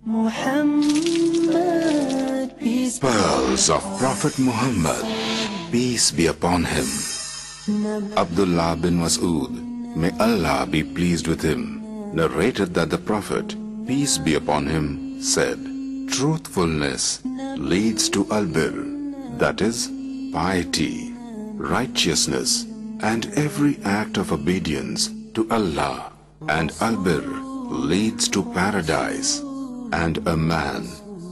Muhammad, peace be Pearls of Prophet Muhammad, peace be upon him. Abdullah bin Mas'ud, may Allah be pleased with him, narrated that the Prophet, peace be upon him, said, truthfulness leads to albir, that is, piety, righteousness, and every act of obedience to Allah, and albir leads to paradise, and a man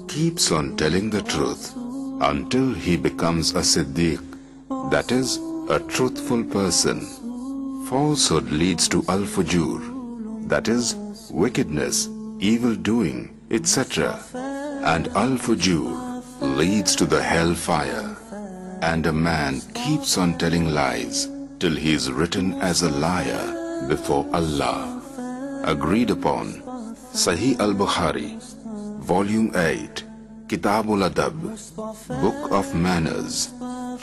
keeps on telling the truth until he becomes a Siddiq, that is, a truthful person. Falsehood leads to al-fujur, that is, wickedness, evil doing, etc. And al-fujur leads to the hellfire. And a man keeps on telling lies till he is written as a liar before Allah. Agreed upon. Sahih al-Bukhari, Volume 8, Kitabul Adab, Book of Manners,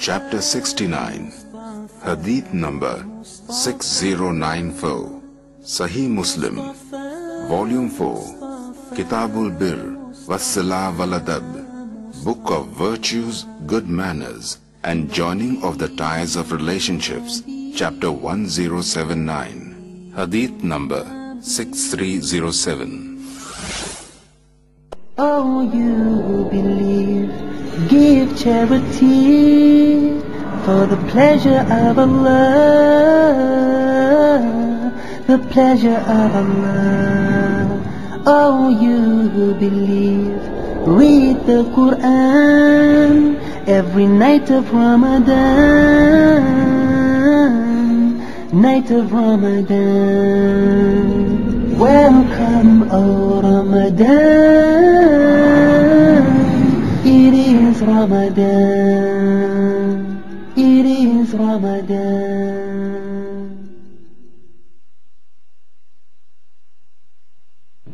Chapter 69, Hadith number 6094. Sahih Muslim, Volume 4, Kitabul Bir, Wassala wal Adab, Book of Virtues, Good Manners, and Joining of the Ties of Relationships, Chapter 1079, Hadith number 6307. Oh, you believe, give charity for the pleasure of Allah, the pleasure of Allah. Oh, you believe, read the Quran every night of Ramadan, night of Ramadan. Welcome, O Ramadan, it is Ramadan, it is Ramadan.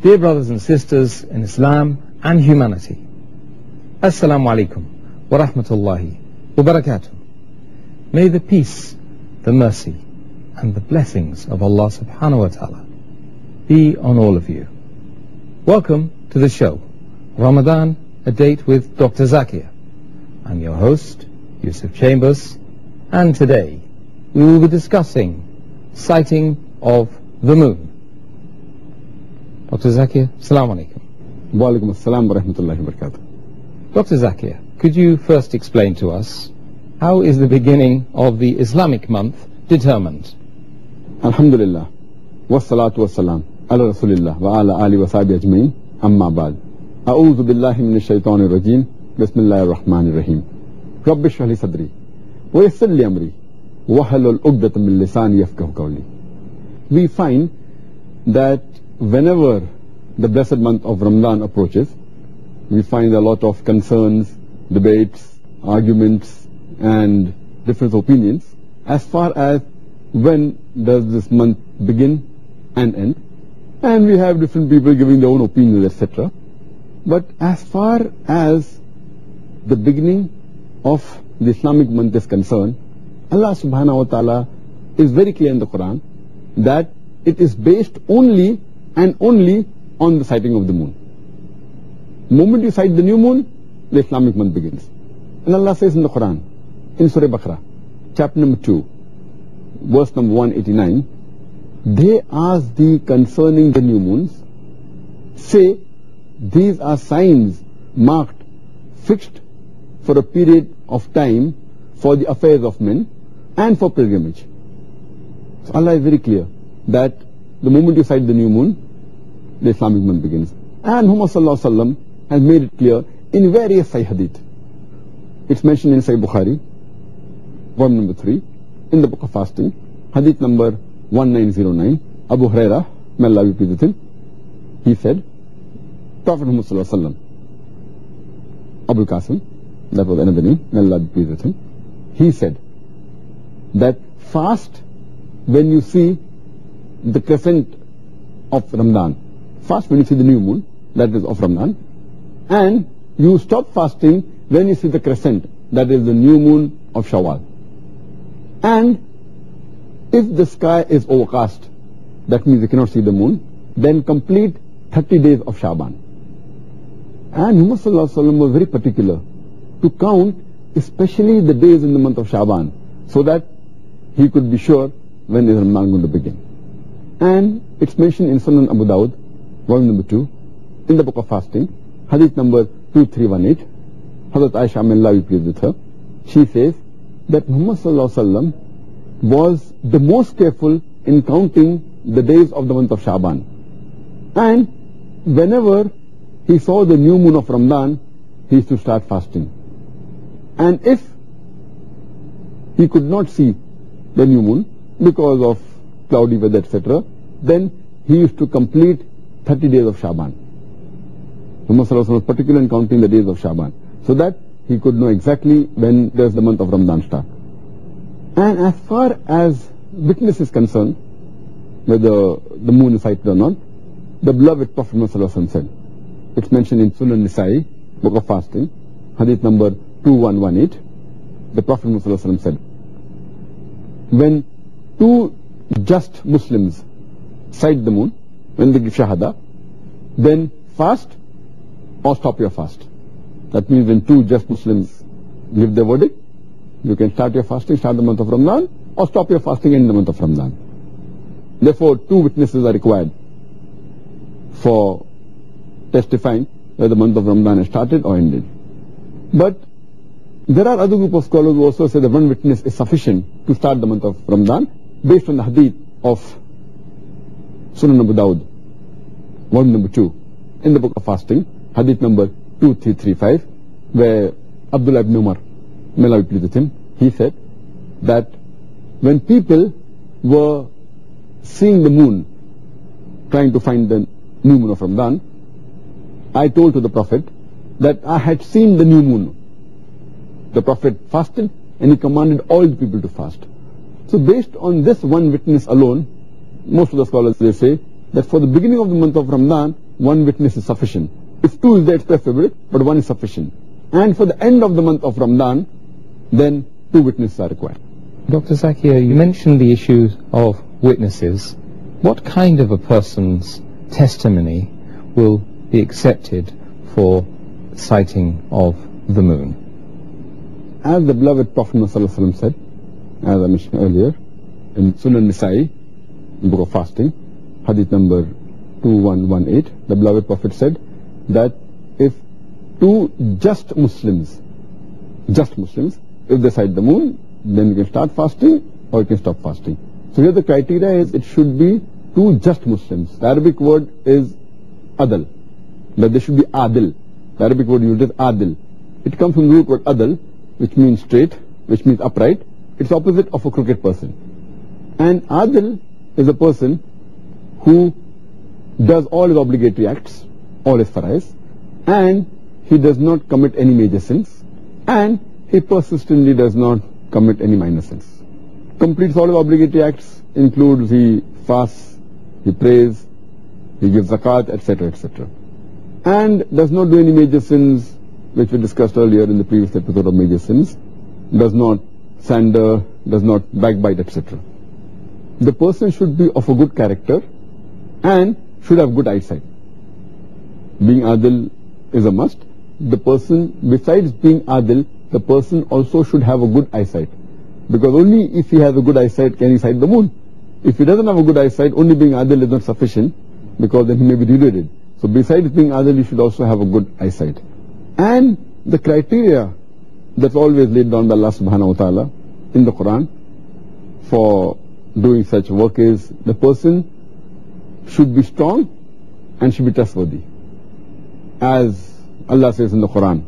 Dear brothers and sisters in Islam and humanity, Assalamu alaikum wa rahmatullahi wa barakatuh. May the peace, the mercy and the blessings of Allah subhanahu wa ta'ala be on all of you. Welcome to the show, Ramadan, a date with Dr. Zakir. I'm your host, Yusuf Chambers, and today we will be discussing sighting of the moon. Dr. Zakir, Assalamu alaikum. Wa alaikum assalam wa rahmatullahi wa barakatuh. Dr. Zakir, could you first explain to us how is the beginning of the Islamic month determined? Alhamdulillah, wassalatu wassalam ala rasulillah wa ala ali wa sahbihi ajma'in, amma ba'd. A'udhu billahi minash shaitanir rajim, bismillahir rahmanir rahim. Rabbi shrah li sadri wa yassir li amri wahlul 'uqdatam min lisani yafqahu qawli. We find that whenever the blessed month of Ramadan approaches, we find a lot of concerns, debates, arguments and different opinions as far as when does this month begin and end, and we have different people giving their own opinions, etc. But as far as the beginning of the Islamic month is concerned, Allah subhanahu wa ta'ala is very clear in the Quran that it is based only and only on the sighting of the moon. The moment you sight the new moon, the Islamic month begins. And Allah says in the Quran, in Surah Baqarah, chapter number 2, verse number 189, they ask thee concerning the new moons, say, these are signs marked, fixed for a period of time for the affairs of men and for pilgrimage. So Allah is very clear that the moment you sight the new moon, the Islamic month begins. And Muhammad sallallahu alaihi wasallam has made it clear in various Sahih hadith. It's mentioned in Sahih Bukhari, volume number 3, in the book of fasting, hadith number 1909, Abu Hurairah, may Allah be pleased with him, he said, Prophet Muhammad sallallahu alaihi wasallam, Abu Qasim, that was another name, may Allah be pleased with him, he said that fast when you see the crescent of Ramadan, fast when you see the new moon, that is of Ramadan, and you stop fasting when you see the crescent, that is the new moon of Shawwal. And if the sky is overcast, that means you cannot see the moon, then complete 30 days of Shaban. And Muhammad sallallahu alaihi wasallam was very particular to count especially the days in the month of Shaban, so that he could be sure when is Ramadan going to begin. And it's mentioned in Sunan Abu Dawud, volume number 2, in the book of fasting, hadith number 2318. Hazrat Aisha, may Allah be pleased with her, she says that Muhammad sallallahu alaihi wasallam was the most careful in counting the days of the month of Shaban. And whenever he saw the new moon of Ramadan, he used to start fasting. And if he could not see the new moon because of cloudy weather, etc., then he used to complete 30 days of Shaban. Muhammad sallallahu alaihi wasallam was particular in counting the days of Shaban, so that he could know exactly when does the month of Ramadan start. And as far as witness is concerned, whether the moon is sighted or not, the beloved Prophet Muhammad sallallahu alaihi wasallam said, it's mentioned in Sunan Nisa'i, book of fasting, hadith number 2118, the Prophet Muhammad sallallahu alaihi wasallam said, when two just Muslims sight the moon, when they give shahada, then fast or stop your fast. That means when two just Muslims give their verdict, you can start your fasting, start the month of Ramadan, or stop your fasting in the month of Ramadan. Therefore, two witnesses are required for testifying whether the month of Ramadan has started or ended. But there are other group of scholars who also say that one witness is sufficient to start the month of Ramadan, based on the hadith of Sunan Abu Dawud, volume number 2, in the book of fasting, hadith number 2335, where Abdullah ibn Umar, may Allah be pleased with him, he said that when people were seeing the moon, trying to find the new moon of Ramadan, I told to the Prophet that I had seen the new moon. The Prophet fasted and he commanded all the people to fast. So based on this one witness alone, most of the scholars, they say that for the beginning of the month of Ramadan, one witness is sufficient. If two is there, it's preferable, but one is sufficient. And for the end of the month of Ramadan, then two witnesses are required. Dr. Zakir, you mentioned the issue of witnesses. What kind of a person's testimony will be accepted for sighting of the moon? As the beloved Prophet ﷺ said, as I mentioned earlier, in Sunan Nisa'i, book of fasting, hadith number 2118, the beloved Prophet said that if two just Muslims, if they sight the moon, then you can start fasting or you can stop fasting. So here the criteria is it should be two just Muslims. The Arabic word is adl, that they should be adil. The Arabic word used is adil. It comes from the root word adl, which means straight, which means upright. It's opposite of a crooked person. And adil is a person who does all his obligatory acts, all his farais, and he does not commit any major sins, and he persistently does not commit any minor sins. Completes all his obligatory acts, includes he fasts, he prays, he gives zakat, etc., etc. And does not do any major sins, which we discussed earlier in the previous episode of major sins, does not slander, does not backbite, etc. The person should be of a good character and should have good eyesight. Being adil is a must. The person, besides being adil, the person also should have a good eyesight. Because only if he has a good eyesight can he sight the moon. If he doesn't have a good eyesight, only being adil is not sufficient, because then he may be deluded. So besides being adil, he should also have a good eyesight. And the criteria that's always laid down by Allah subhanahu wa ta'ala in the Quran for doing such work is the person should be strong and should be trustworthy. As Allah says in the Quran,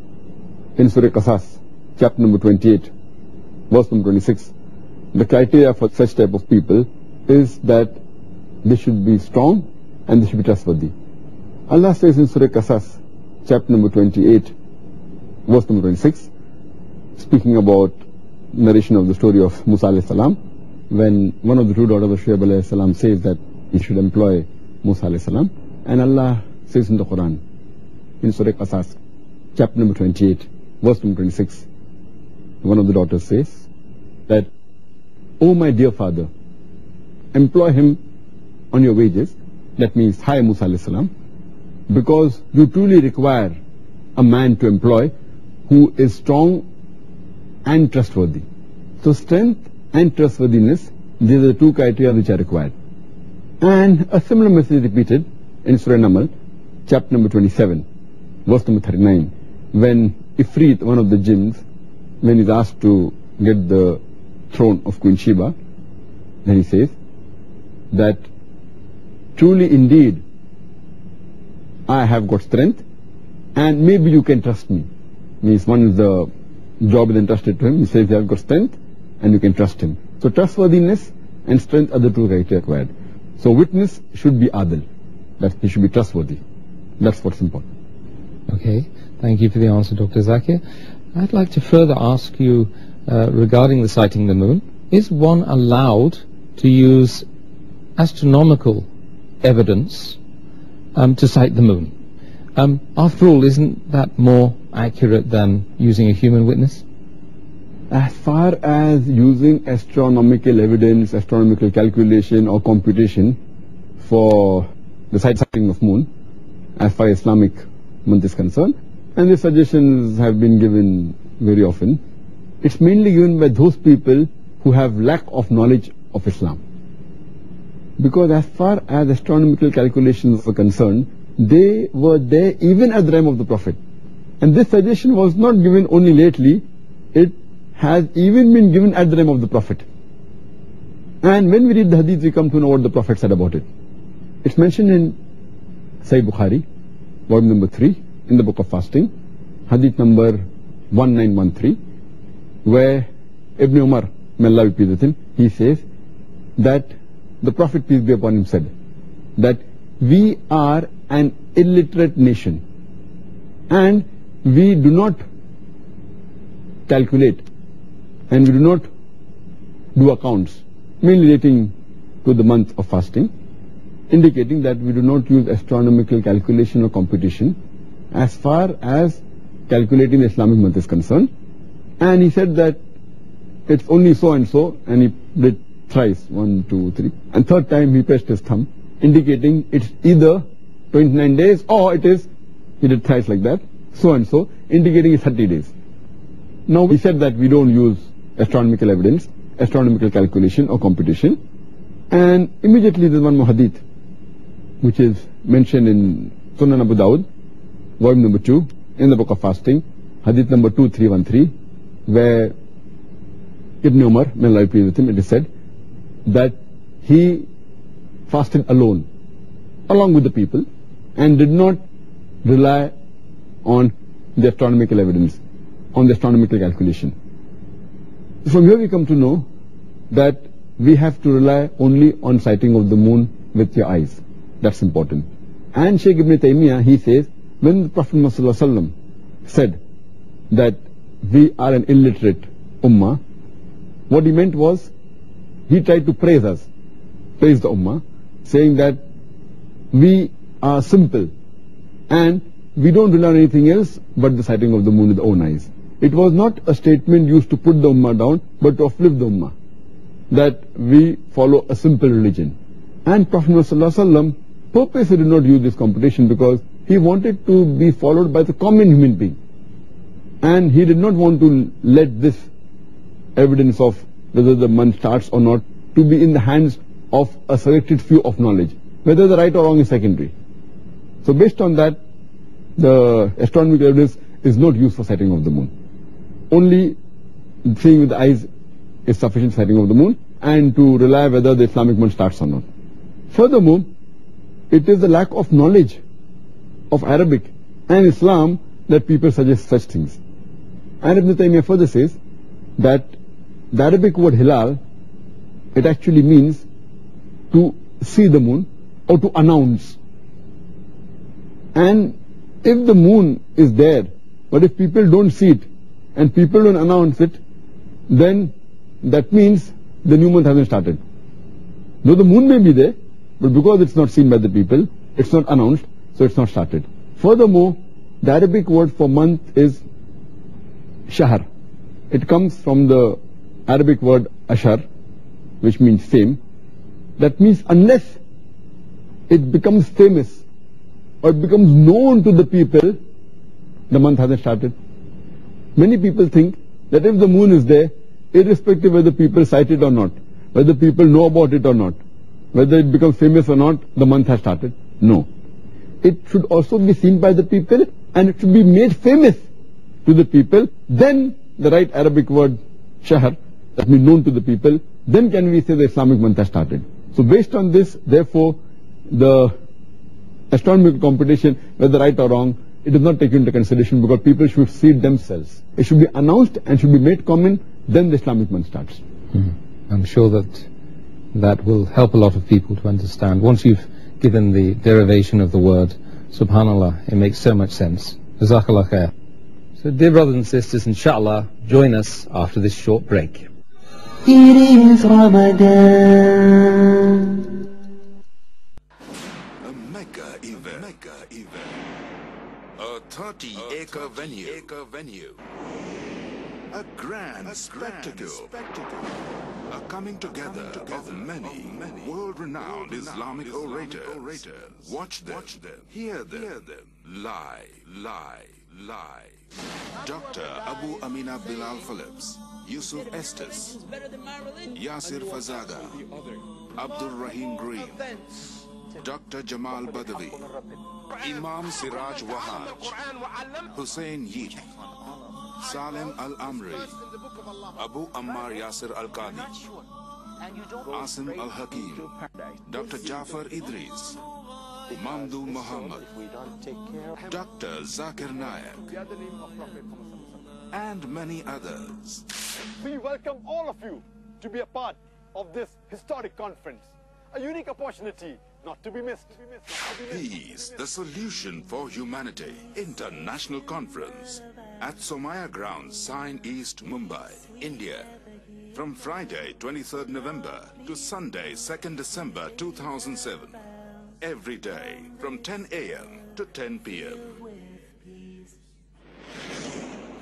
in Surah Qasas, chapter number 28, verse number 26, the criteria for such type of people is that they should be strong and they should be trustworthy. Allah says in Surah Qasas, chapter number 28, verse number 26, speaking about narration of the story of Musa alayhi salam, when one of the two daughters of Shuaib alayhi salam says that he should employ Musa alayhi salam, and Allah says in the Quran, in Surah Qasas, chapter number 28, verse number 26, one of the daughters says that, "Oh my dear father, employ him on your wages," that means hire Musa alayhi salam, "because you truly require a man to employ who is strong and trustworthy. So strength and trustworthiness, these are the two criteria which are required. And a similar message is repeated in Surah Naml, chapter number 27, verse number 39, when Ifrit, one of the jinns, when he's asked to get the throne of Queen Sheba, then he says that truly indeed I have got strength and maybe you can trust me. Means one is the job is entrusted to him. He says you have got strength and you can trust him. So trustworthiness and strength are the two criteria required. So witness should be adil, that he should be trustworthy. That's what's important. Okay, thank you for the answer, Dr. Zakir. I'd like to further ask you regarding the sighting the moon. Is one allowed to use astronomical evidence to sight the moon? After all, isn't that more accurate than using a human witness? As far as using astronomical evidence, astronomical calculation or computation for the sighting of moon, as far as Islamic month is concerned, and the suggestions have been given very often, it's mainly given by those people who have lack of knowledge of Islam. Because as far as astronomical calculations were concerned, they were there even at the time of the Prophet. And this suggestion was not given only lately, it has even been given at the time of the Prophet. And when we read the hadith, we come to know what the Prophet said about it. It's mentioned in Sahih Bukhari, volume number 3, in the book of fasting, hadith number 1913, where Ibn Umar, may Allah be pleased with him, he says that the Prophet, peace be upon him, said that we are an illiterate nation and we do not calculate and we do not do accounts, mainly relating to the month of fasting, indicating that we do not use astronomical calculation or computation as far as calculating the Islamic month is concerned. And he said that it's only so and so, and he did thrice, 1, 2, 3, and third time he pressed his thumb, indicating it's either 29 days or it is, he did thrice like that, so and so, indicating it's 30 days. Now he said that we don't use astronomical evidence, astronomical calculation or computation, and immediately there's one more hadith which is mentioned in Sunan Abu Dawud, volume number 2, in the book of fasting, hadith number 2313, where Ibn Umar, may Allah be pleased with him, it is said that he fasted alone, along with the people, and did not rely on the astronomical evidence, on the astronomical calculation. From here we come to know that we have to rely only on sighting of the moon with your eyes. That's important. And Shaykh Ibn Taymiyyah, he says, when the Prophet ﷺ said that we are an illiterate ummah, what he meant was, he tried to praise us, praise the ummah, saying that we are simple and we don't rely on anything else but the sighting of the moon with our own eyes. It was not a statement used to put the ummah down, but to uplift the ummah, that we follow a simple religion. And Prophet ﷺ purposely did not use this computation because he wanted to be followed by the common human being. And he did not want to let this evidence of whether the month starts or not to be in the hands of a selected few of knowledge. Whether the right or wrong is secondary. So based on that, the astronomical evidence is not used for sighting of the moon. Only seeing with the eyes is sufficient sighting of the moon, and to rely whether the Islamic month starts or not. Furthermore, it is the lack of knowledge of Arabic and Islam that people suggest such things. And Ibn Taymiyyah further says that the Arabic word hilal, it actually means to see the moon or to announce. And if the moon is there, but if people don't see it and people don't announce it, then that means the new month hasn't started. Though the moon may be there, but because it's not seen by the people, it's not announced, so it's not started. Furthermore, the Arabic word for month is shahr. It comes from the Arabic word ashar, which means fame. That means unless it becomes famous or it becomes known to the people, the month hasn't started? Many people think that if the moon is there, irrespective whether people sight it or not, whether people know about it or not, whether it becomes famous or not, the month has started. No. It should also be seen by the people, and it should be made famous to the people. Then the right Arabic word, shahr, that means known to the people, then can we say the Islamic month has started. So based on this, therefore, the astronomical computation, whether right or wrong, it does not take into consideration, because people should see it themselves. It should be announced and should be made common, then the Islamic month starts. I'm sure that will help a lot of people to understand. Once you've given the derivation of the word, subhanallah, it makes so much sense. Jazakallah khair. So dear brothers and sisters, inshallah, join us after this short break. It is Ramadan. A mega event. A 30-acre venue. A grand spectacle. A coming together of many world-renowned Islamic orators. Watch them, hear them, live. Dr. Abu Amina Bilal Phillips, Yusuf Estes, Yasir Fazaga, Abdul Rahim Green, Dr. Jamal Badawi, Imam Siraj Wahaj, Hussein Yeet, Salim Al-Amri, Abu Ammar Yasir Al-Qadi, Asim Al-Hakim, Dr. Jafar Idris, Mamdou Muhammad, Dr. Zakir Nayak, and many others. We welcome all of you to be a part of this historic conference. A unique opportunity not to be missed. Peace, the solution for humanity. International Conference at Somaya Grounds, Sign East, Mumbai, India. From Friday, 23rd November to Sunday, 2nd December 2007. Every day from 10 a.m. to 10 p.m.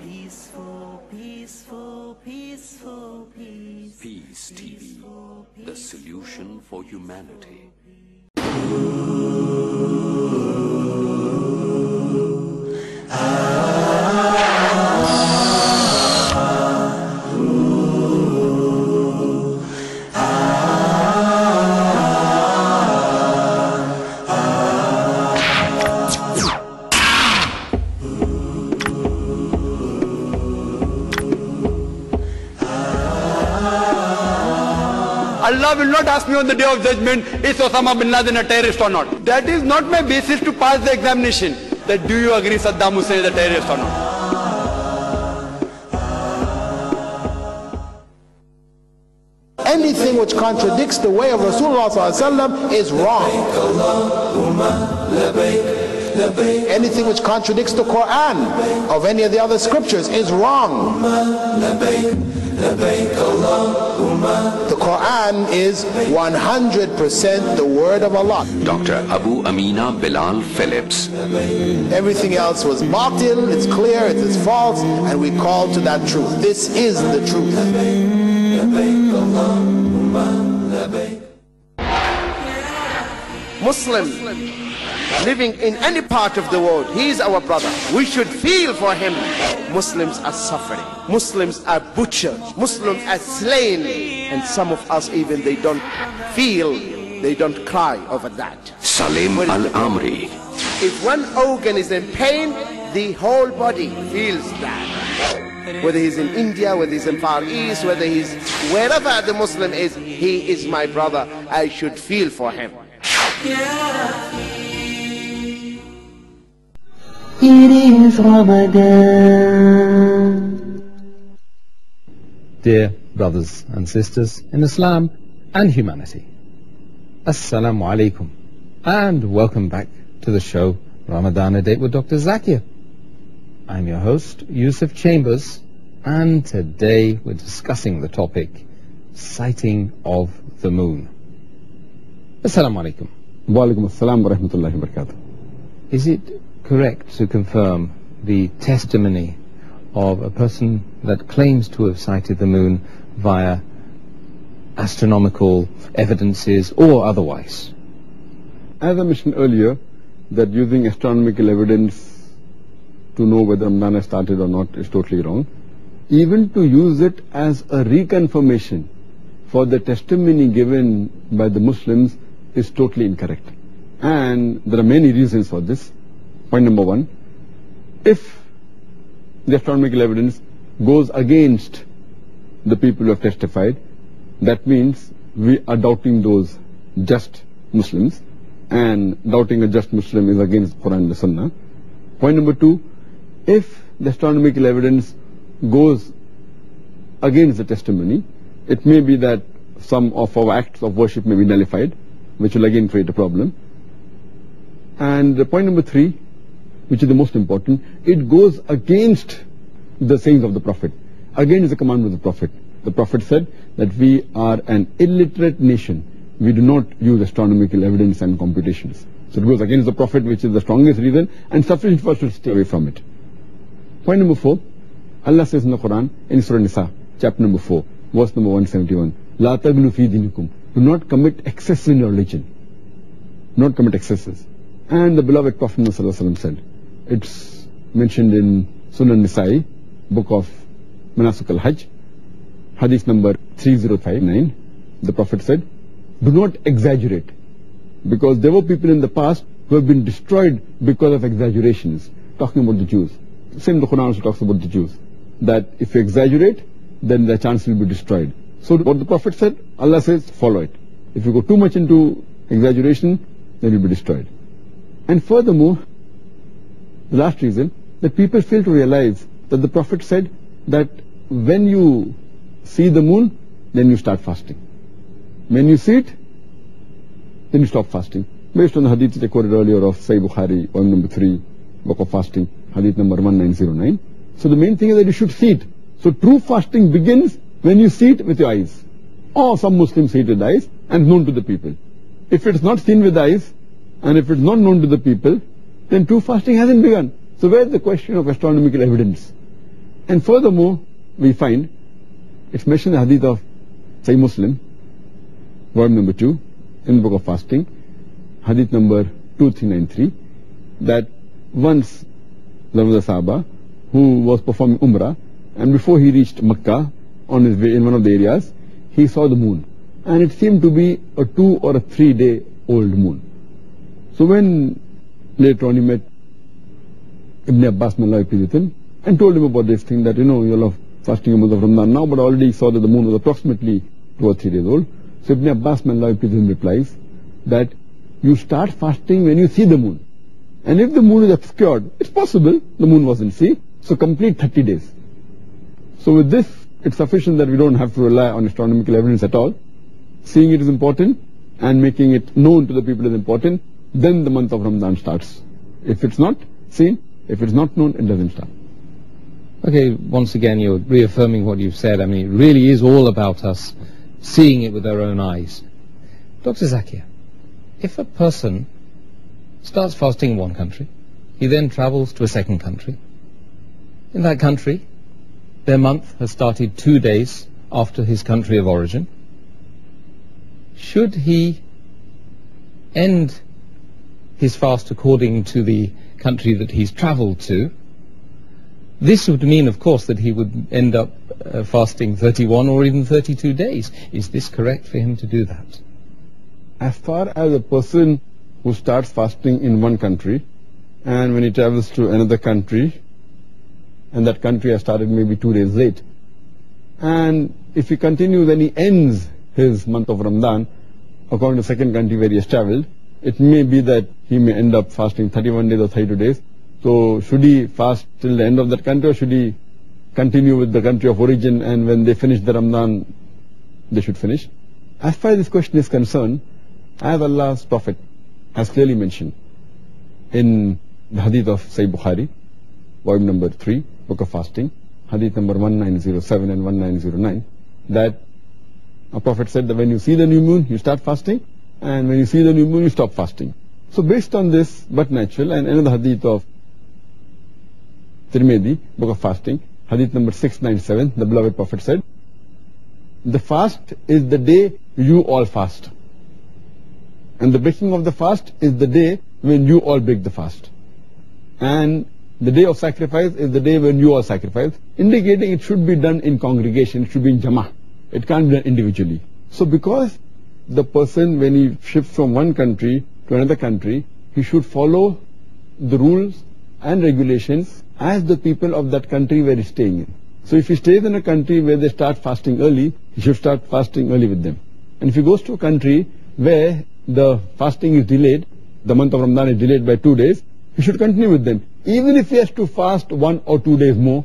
Peaceful, peace. Peace TV, the solution for humanity. Allah will not ask me on the day of judgment, is Osama bin Laden a terrorist or not? That is not my basis to pass the examination. That do you agree Saddam Hussein is a terrorist or not? Anything which contradicts the way of Rasulullah ﷺ is wrong. Anything which contradicts the Quran of any of the other scriptures is wrong. The Quran is 100% the word of Allah. Dr. Abu Amina Bilal Phillips. Everything else was batil, it's clear, it is false, and we call to that truth. This is the truth. Muslim living in any part of the world, he is our brother. We should feel for him. Muslims are suffering. Muslims are butchered. Muslims are slain. And some of us even, they don't feel, they don't cry over that. Salim Al-Amri. If one organ is in pain, the whole body feels that. Whether he's in India, whether he's in Far East, whether he's wherever the Muslim is, he is my brother. I should feel for him. It is Ramadan. Dear brothers and sisters in Islam and humanity, Assalamu alaikum, and welcome back to the show Ramadan A Date with Dr. Zakir. I'm your host, Yusuf Chambers, and today we're discussing the topic, sighting of the moon. Assalamu alaikum. Wa alaikum assalam wa rahmatullahi wa barakatuh. Is it correct to confirm the testimony of a person that claims to have sighted the moon via astronomical evidences or otherwise? As I mentioned earlier, that using astronomical evidence to know whether Ramadan has started or not is totally wrong. Even to use it as a reconfirmation for the testimony given by the Muslims is totally incorrect. And there are many reasons for this. Point number one, if the astronomical evidence goes against the people who have testified, that means we are doubting those just Muslims, and doubting a just Muslim is against Quran and the Sunnah. Point number two, if the astronomical evidence goes against the testimony, it may be that some of our acts of worship may be nullified, which will again create a problem. And point number three, which is the most important, it goes against the sayings of the Prophet, against the commandment of the Prophet. The Prophet said that we are an illiterate nation. We do not use astronomical evidence and computations. So it goes against the Prophet, which is the strongest reason and sufficient for us to stay away from it. Point number four, Allah says in the Quran, in Surah Nisa, chapter number 4, verse number 171, La taglu fi dinikum. Do not commit excess in your religion. Do not commit excesses. And the beloved Prophet ﷺ said, it's mentioned in Sunan Nisa'i, book of Manasik al-Hajj, hadith number 3059, the Prophet said, do not exaggerate, because there were people in the past who have been destroyed because of exaggerations. Talking about the Jews. Same the Quran also talks about the Jews, that if you exaggerate, then the chance will be destroyed. So what the Prophet said, Allah says, follow it. If you go too much into exaggeration, then you'll be destroyed. And furthermore, the last reason, that people fail to realize that the Prophet said that when you see the moon, then you start fasting. When you see it, then you stop fasting. Based on the hadith that I quoted earlier of Sahih Bukhari, volume number 3, book of fasting, hadith number 1909. So the main thing is that you should see it. So true fasting begins when you see it with your eyes. Or some Muslims see it with eyes and known to the people. If it's not seen with eyes, and if it's not known to the people, then true fasting hasn't begun. So where's the question of astronomical evidence? And furthermore, we find, it's mentioned in the hadith of Sahih Muslim, volume number 2, in the book of fasting, hadith number 2393, that once there was a Sahaba who was performing Umrah, and before he reached Makkah, on his way in one of the areas, he saw the moon. And it seemed to be a 2 or a 3 day old moon. So when later on he met Ibn Abbas, may Allah be pleased with him, and told him about this thing that, you're all fasting a month of Ramadan now, but already saw that the moon was approximately 2 or 3 days old. So Ibn Abbas, may Allah be pleased with him, replies that you start fasting when you see the moon. And if the moon is obscured, it's possible the moon wasn't seen, so complete 30 days. So with this, it's sufficient that we don't have to rely on astronomical evidence at all. Seeing it is important, and making it known to the people is important. Then the month of Ramadan starts. If it's not seen, if it's not known, it doesn't start. Okay, once again you're reaffirming what you've said. I mean, it really is all about us seeing it with our own eyes. Dr. Zakir, if a person starts fasting in one country, he then travels to a second country. In that country, their month has started 2 days after his country of origin. Should he end his fast according to the country that he's travelled to? This would mean, of course, that he would end up fasting 31 or even 32 days. Is this correct for him to do that? As far as a person who starts fasting in one country, and when he travels to another country, and that country has started maybe 2 days late, and if he continues and he ends his month of Ramadan according to the second country where he has travelled, it may be that he may end up fasting 31 days or 32 days. So should he fast till the end of that country, or should he continue with the country of origin, and when they finish the Ramadan, they should finish? As far as this question is concerned, as Allah's Prophet has clearly mentioned in the hadith of Sahih Bukhari, volume number 3, book of fasting, hadith number 1907 and 1909, that our Prophet said that when you see the new moon, you start fasting, and when you see the new moon, you stop fasting. So based on this, but natural, and another hadith of Tirmidhi, book of fasting, hadith number 697, the beloved Prophet said, the fast is the day you all fast. And the breaking of the fast is the day when you all break the fast. And The day of sacrifice is the day when you are sacrificed, indicating it should be done in congregation, it should be in Jama'ah. It can't be done individually. So because the person, when he shifts from one country to another country, he should follow the rules and regulations as the people of that country where he's staying in. So if he stays in a country where they start fasting early, he should start fasting early with them. And if he goes to a country where the fasting is delayed, the month of Ramadan is delayed by 2 days, he should continue with them. Even if he has to fast 1 or 2 days more,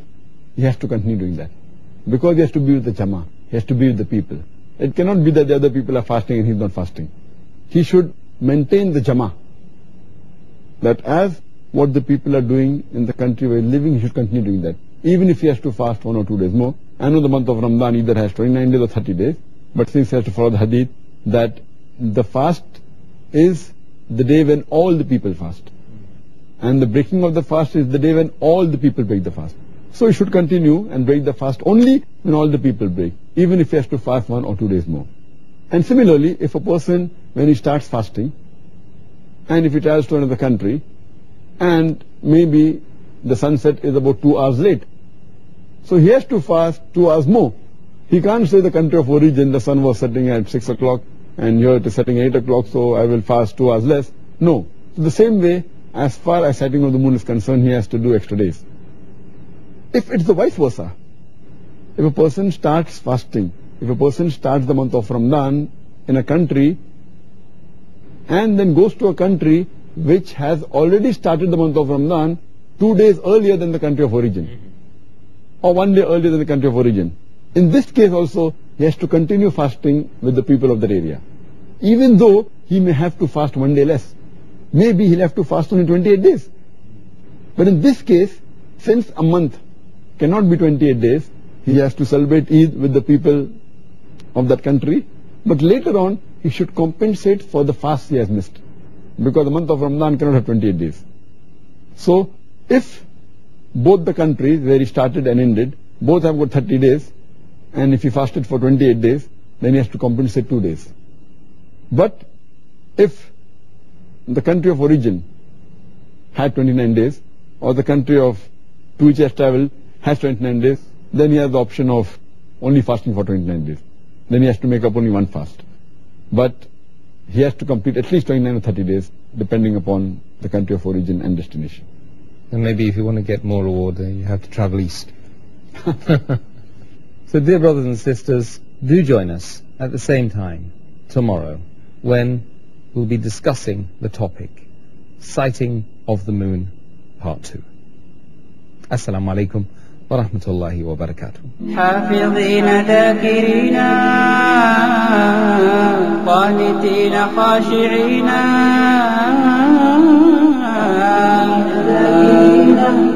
he has to continue doing that. Because he has to be with the Jama'ah, he has to be with the people. It cannot be that the other people are fasting and he's not fasting. He should maintain the Jama'ah. That as what the people are doing in the country where he's living, he should continue doing that. Even if he has to fast 1 or 2 days more. I know the month of Ramadan either has 29 days or 30 days, but since he has to follow the hadith, that the fast is the day when all the people fast. And the breaking of the fast is the day when all the people break the fast. So he should continue and break the fast only when all the people break, even if he has to fast 1 or 2 days more. And similarly, if a person, when he starts fasting, and if he travels to another country, and maybe the sunset is about 2 hours late, so he has to fast 2 hours more. He can't say the country of origin, the sun was setting at 6 o'clock, and here it is setting at 8 o'clock, so I will fast 2 hours less. No. So the same way, as far as setting of the moon is concerned, he has to do extra days. If it's the vice versa, if a person starts fasting, if a person starts the month of Ramadan in a country and then goes to a country which has already started the month of Ramadan 2 days earlier than the country of origin, or 1 day earlier than the country of origin, in this case also he has to continue fasting with the people of that area, even though he may have to fast 1 day less. Maybe he'll have to fast only 28 days. But in this case, since a month cannot be 28 days, he has to celebrate Eid with the people of that country. But later on, he should compensate for the fast he has missed, because the month of Ramadan cannot have 28 days. So, if both the countries where he started and ended, both have got 30 days, and if he fasted for 28 days, then he has to compensate 2 days. But if the country of origin had 29 days, or the country of to which he has traveled has 29 days, then he has the option of only fasting for 29 days. Then he has to make up only one fast. But he has to complete at least 29 or 30 days, depending upon the country of origin and destination. And maybe if you want to get more reward, you have to travel east. So dear brothers and sisters, do join us at the same time tomorrow when we'll be discussing the topic, Sighting of the Moon, Part 2. Assalamu alaikum wa rahmatullahi wa barakatuh. حافظين ذاكرين قانتين خاشعين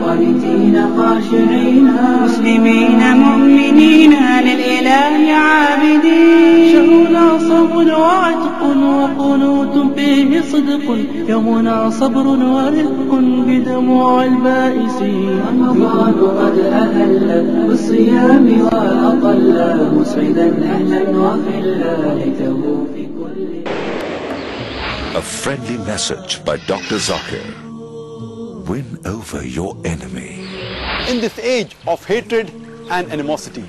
قانتين خاشعين مسلمين مؤمنين للإله عابدين شهرنا صبر وعتق وقنوت فيه صدق يومنا صبر ورفق بدموع البائسين رمضان قد أهل بالصيام وأطل مسعدا أهلا وخلا ليته في كل. A friendly message by Dr. Zakir. Win over your enemy. In this age of hatred and animosity,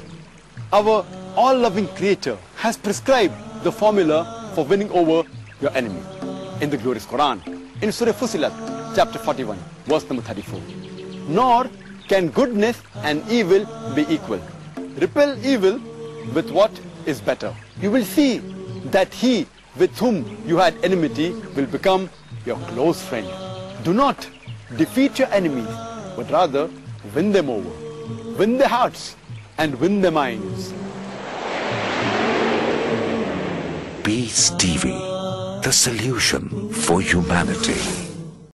our all-loving Creator has prescribed the formula for winning over your enemy. In the glorious Quran, in Surah Fussilat, chapter 41, verse number 34. Nor can goodness and evil be equal. Repel evil with what is better. You will see that he with whom you had enmity will become your close friend. Do not defeat your enemies, but rather win them over. Win their hearts and win their minds. Peace TV, the solution for humanity.